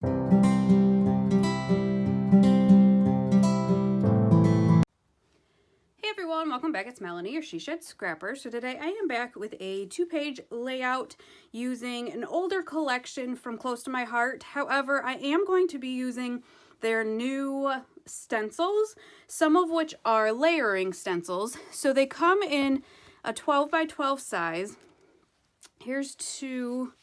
Hey everyone, welcome back. It's Melanie, your She Shed Scrapper. So today I am back with a 2-page layout using an older collection from close to my heart. However, I am going to be using their new stencils, some of which are layering stencils. So they come in a 12 by 12 size. Here's 2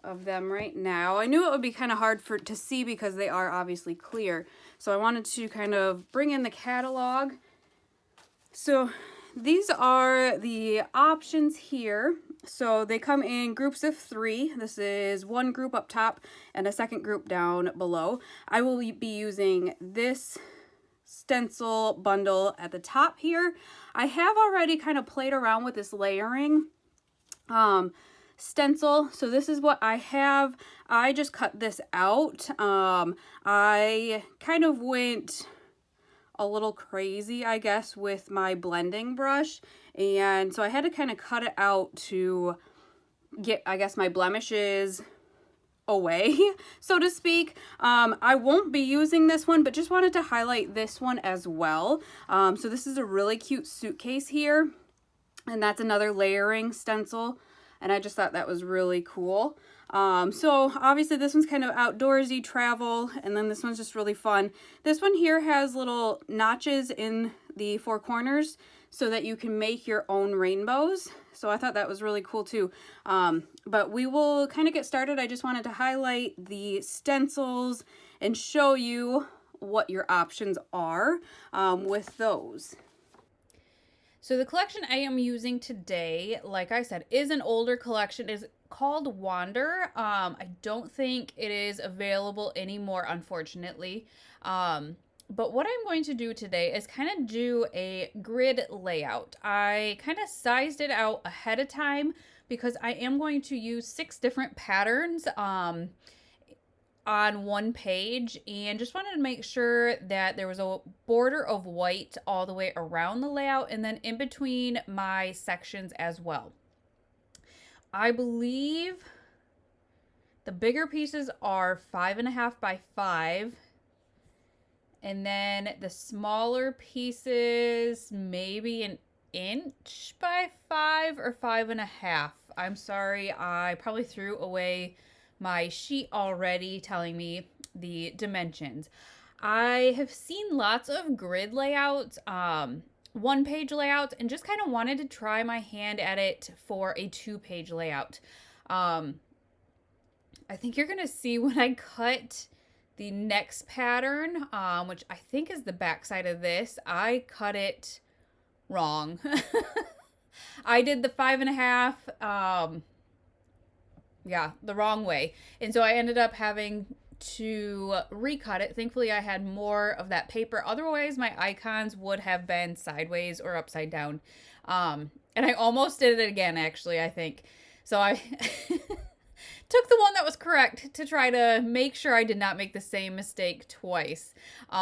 of them right now. I knew it would be kind of hard to see because they are obviously clear. So I wanted to kind of bring in the catalog. So these are the options here. So they come in groups of 3. This is one group up top and a second group down below. I will be using this stencil bundle at the top here. I have already kind of played around with this layering stencil. So this is what I have. I just cut this out. I kind of went a little crazy, I guess, with my blending brush, and so I had to kind of cut it out to get, I guess, my blemishes away, so to speak. I won't be using this one, but just wanted to highlight this one as well. So this is a really cute suitcase here, and that's another layering stencil, and I just thought that was really cool. So obviously this one's kind of outdoorsy travel, and then this one's just really fun. This one here has little notches in the 4 corners so that you can make your own rainbows. So I thought that was really cool too. But we will kind of get started. I just wanted to highlight the stencils and show you what your options are with those. So the collection I am using today, like I said, is an older collection. It's called Wander. I don't think it is available anymore, unfortunately. But what I'm going to do today is kind of do a grid layout. I kind of sized it out ahead of time because I am going to use 6 different patterns on one page, and just wanted to make sure that there was a border of white all the way around the layout and then in between my sections as well. I believe the bigger pieces are 5.5 by 5, and then the smaller pieces maybe an inch by 5 or 5.5. I'm sorry, I probably threw away my sheet already telling me the dimensions. I have seen lots of grid layouts, 1-page layouts, and just kind of wanted to try my hand at it for a 2-page layout. I think you're gonna see when I cut the next pattern, which I think is the back side of this, I cut it wrong. I did the 5.5, yeah, the wrong way. And so I ended up having to recut it. Thankfully, I had more of that paper. Otherwise, my icons would have been sideways or upside down. And I almost did it again, actually, I think. So I took the one that was correct to try to make sure I did not make the same mistake twice. So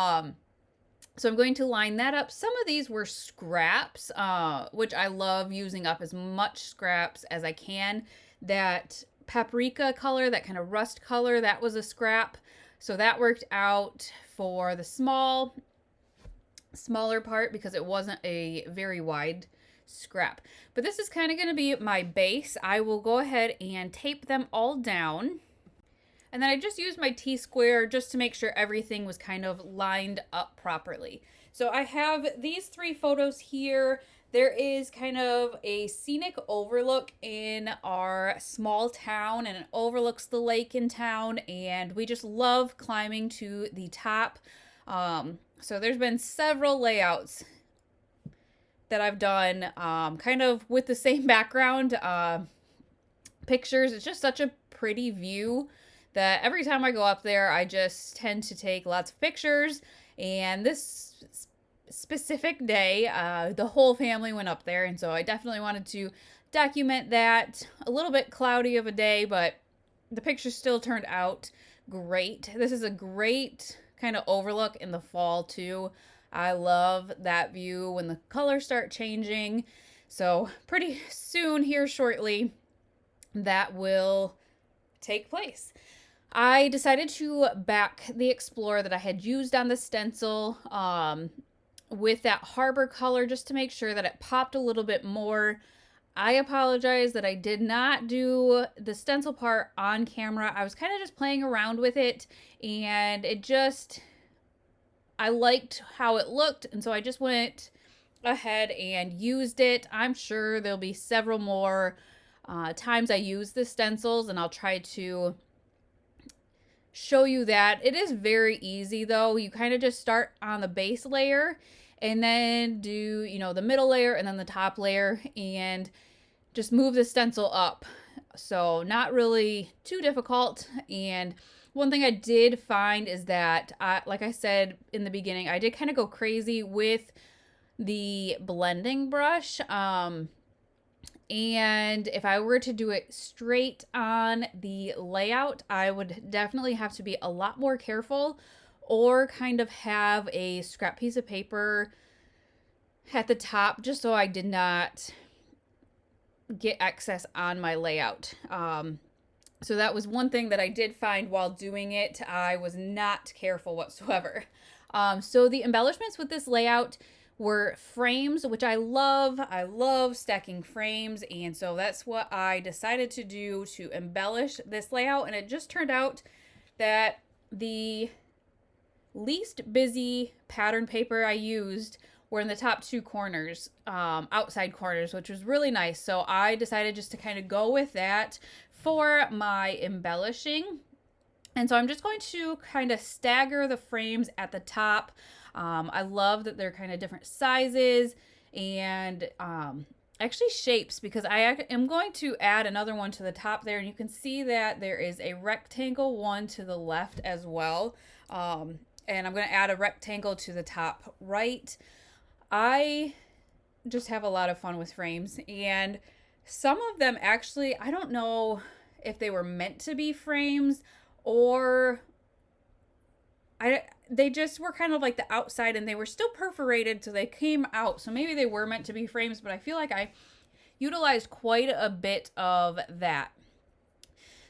I'm going to line that up. Some of these were scraps, which I love using up as much scraps as I can. That paprika color, that kind of rust color, that was a scrap. So that worked out for the smaller part because it wasn't a very wide scrap. But this is kind of going to be my base. I will go ahead and tape them all down. And then I just used my T-square just to make sure everything was kind of lined up properly. So I have these 3 photos here. There is kind of a scenic overlook in our small town, and it overlooks the lake in town, and we just love climbing to the top. So there's been several layouts that I've done kind of with the same background pictures. It's just such a pretty view that every time I go up there, I just tend to take lots of pictures. And this specific day, the whole family went up there, and so I definitely wanted to document that. A little bit cloudy of a day, but the pictures still turned out great. This is a great kind of overlook in the fall too. I love that view when the colors start changing. So pretty soon here shortly, that will take place. I decided to back the Explorer that I had used on the stencil with that Harbor color just to make sure that it popped a little bit more. I apologize that I did not do the stencil part on camera. I was kind of just playing around with it, and I liked how it looked, and so I just went ahead and used it. I'm sure there'll be several more times I use the stencils, and I'll try to show you that. It is very easy though. You kind of just start on the base layer and then do, the middle layer and then the top layer, and just move the stencil up. So not really too difficult. And one thing I did find is that, like I said in the beginning, I did kind of go crazy with the blending brush. And if I were to do it straight on the layout, I would definitely have to be a lot more careful, or kind of have a scrap piece of paper at the top just so I did not get excess on my layout. So that was one thing that I did find while doing it. I was not careful whatsoever. So the embellishments with this layout were frames, which I love. I love stacking frames, and so that's what I decided to do to embellish this layout. And it just turned out that the least busy pattern paper I used were in the top two corners, outside corners, which was really nice. So I decided just to kind of go with that for my embellishing. And so I'm just going to kind of stagger the frames at the top. I love that they're kind of different sizes and actually shapes, because I am going to add another one to the top there. And you can see that there is a rectangle one to the left as well. And I'm going to add a rectangle to the top right. I just have a lot of fun with frames, and some of them actually, I don't know if they were meant to be frames, or they just were kind of like the outside, and they were still perforated, so they came out. So maybe they were meant to be frames, but I feel like I utilized quite a bit of that.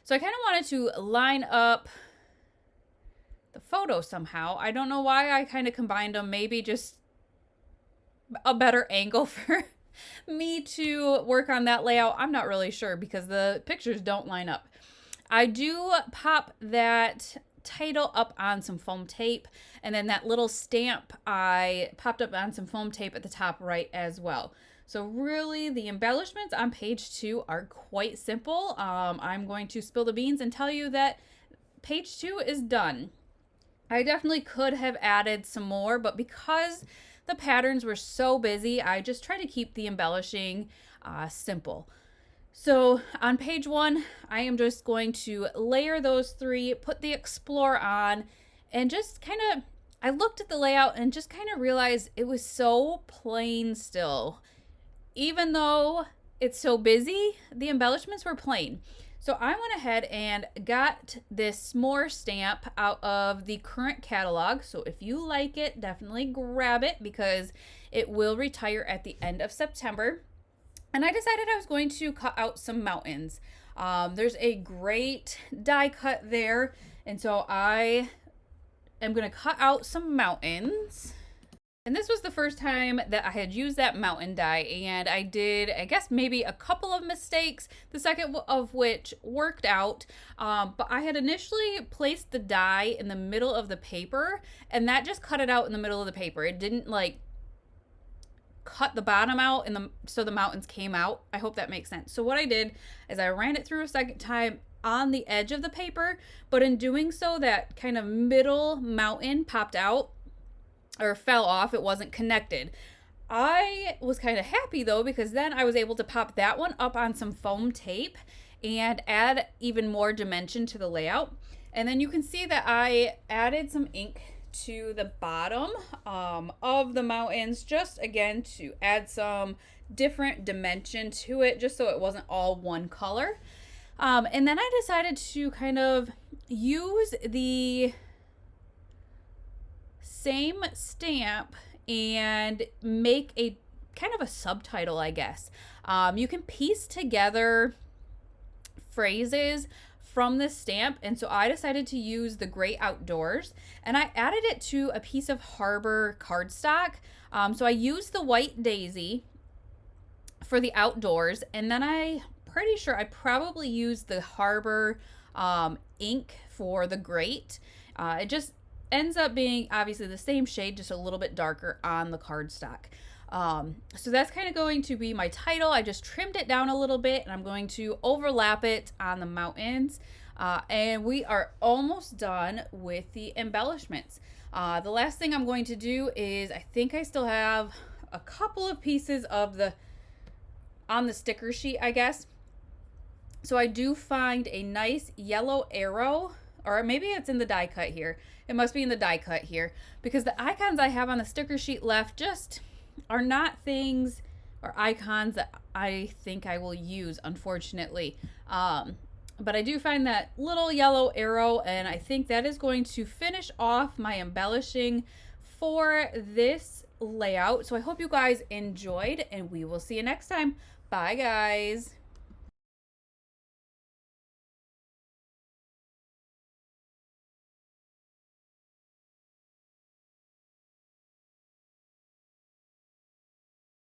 So I kind of wanted to line up the photo somehow. I don't know why I kind of combined them. Maybe just a better angle for me to work on that layout. I'm not really sure, because the pictures don't line up. I do pop that title up on some foam tape, and then that little stamp I popped up on some foam tape at the top right as well. So really, the embellishments on page 2 are quite simple. I'm going to spill the beans and tell you that page 2 is done. I definitely could have added some more, but because the patterns were so busy, I just try to keep the embellishing simple. So on page 1, I am just going to layer those 3, put the Explorer on, and just kind of, I looked at the layout and just kind of realized it was so plain still. Even though it's so busy, the embellishments were plain. So I went ahead and got this s'more stamp out of the current catalog. So if you like it, definitely grab it, because it will retire at the end of September. And I decided I was going to cut out some mountains. There's a great die cut there, and so I am going to cut out some mountains. And this was the first time that I had used that mountain die, and I did, I guess, maybe a couple of mistakes, the second of which worked out. But I had initially placed the die in the middle of the paper, and that just cut it out in the middle of the paper. It didn't like cut the bottom out so the mountains came out. I hope that makes sense. So what I did is I ran it through a second time on the edge of the paper, but in doing so, that kind of middle mountain popped out or fell off. It wasn't connected. I was kind of happy though, because then I was able to pop that one up on some foam tape and add even more dimension to the layout. And then you can see that I added some ink to the bottom of the mountains, just again to add some different dimension to it, just so it wasn't all one color. And then I decided to kind of use the same stamp and make a kind of a subtitle, I guess. You can piece together phrases from this stamp, and so I decided to use the Gray Outdoors, and I added it to a piece of Harbor cardstock. So I used the white daisy for the outdoors, and then I pretty sure I probably used the Harbor ink for the grate. It just ends up being obviously the same shade, just a little bit darker on the cardstock. So that's kind of going to be my title. I just trimmed it down a little bit, and I'm going to overlap it on the mountains. And we are almost done with the embellishments. The last thing I'm going to do is, I think I still have a couple of pieces of on the sticker sheet, I guess. So I do find a nice yellow arrow, or maybe it's in the die cut here. It must be in the die cut here, because the icons I have on the sticker sheet left just are not things or icons that I think I will use, unfortunately. But I do find that little yellow arrow, and I think that is going to finish off my embellishing for this layout. So I hope you guys enjoyed, and we will see you next time. Bye, guys.